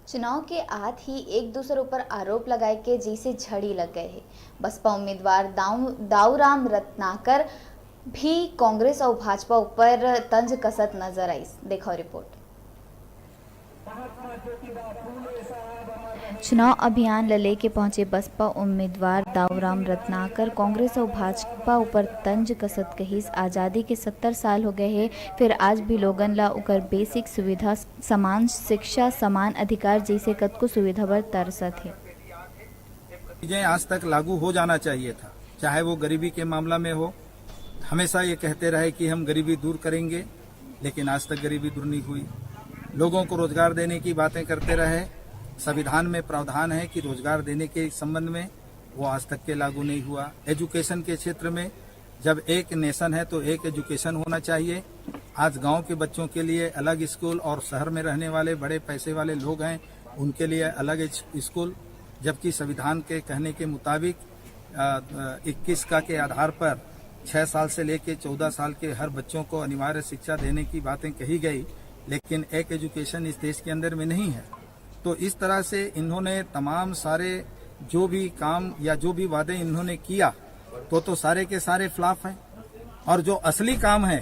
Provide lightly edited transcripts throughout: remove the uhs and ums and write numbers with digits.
चुनाव के आत ही एक दूसरे ऊपर आरोप लगाए के जैसे झड़ी लग गए हैं। बसपा उम्मीदवार दाऊराम रत्नाकर भी कांग्रेस और भाजपा ऊपर तंज कसत नजर आई। देखो रिपोर्ट। चुनाव अभियान लले के पहुंचे बसपा उम्मीदवार दाऊराम रत्नाकर कांग्रेस और भाजपा ऊपर तंज कसत कहिस। आज़ादी के 70 साल हो गए हैं, फिर आज भी लोगन ला उकर बेसिक सुविधा, समान शिक्षा, समान अधिकार जैसे कतको सुविधा पर तरसत है। चीजें आज तक लागू हो जाना चाहिए था, चाहे वो गरीबी के मामला में हो। हमेशा ये कहते रहे कि हम गरीबी दूर करेंगे, लेकिन आज तक गरीबी दूर नहीं हुई। लोगों को रोजगार देने की बातें करते रहे। संविधान में प्रावधान है कि रोजगार देने के संबंध में, वो आज तक के लागू नहीं हुआ। एजुकेशन के क्षेत्र में, जब एक नेशन है तो एक एजुकेशन होना चाहिए। आज गांव के बच्चों के लिए अलग स्कूल और शहर में रहने वाले बड़े पैसे वाले लोग हैं उनके लिए अलग स्कूल, जबकि संविधान के कहने के मुताबिक 21 का के आधार पर 6 साल से लेकर 14 साल के हर बच्चों को अनिवार्य शिक्षा देने की बातें कही गई, लेकिन एक एजुकेशन इस देश के अंदर में नहीं है। तो इस तरह से इन्होंने तमाम सारे जो भी काम या जो भी वादे इन्होंने किया तो सारे के सारे फ्लॉप हैं। और जो असली काम है,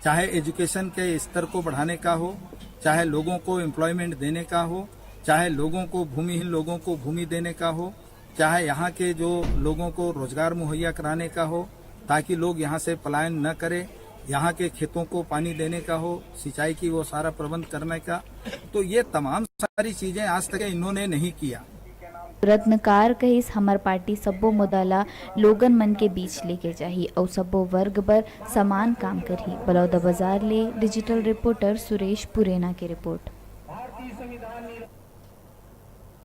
चाहे एजुकेशन के स्तर को बढ़ाने का हो, चाहे लोगों को एम्प्लॉयमेंट देने का हो, चाहे लोगों को भूमिहीन लोगों को भूमि देने का हो, चाहे यहाँ के जो लोगों को रोजगार मुहैया कराने का हो ताकि लोग यहाँ से पलायन न करें, यहाँ के खेतों को पानी देने का हो, सिंचाई की वो सारा प्रबंध करने का, तो ये तमाम सारी चीजें आज तक इन्होंने नहीं किया। रत्नकार कहिस हमार पार्टी सब्बो मुद्दा ला लोगन मन के बीच लेके जाही और सब्बो वर्ग पर समान काम करही। बलौदा बाजार ले डिजिटल रिपोर्टर सुरेश पुरेना की रिपोर्ट।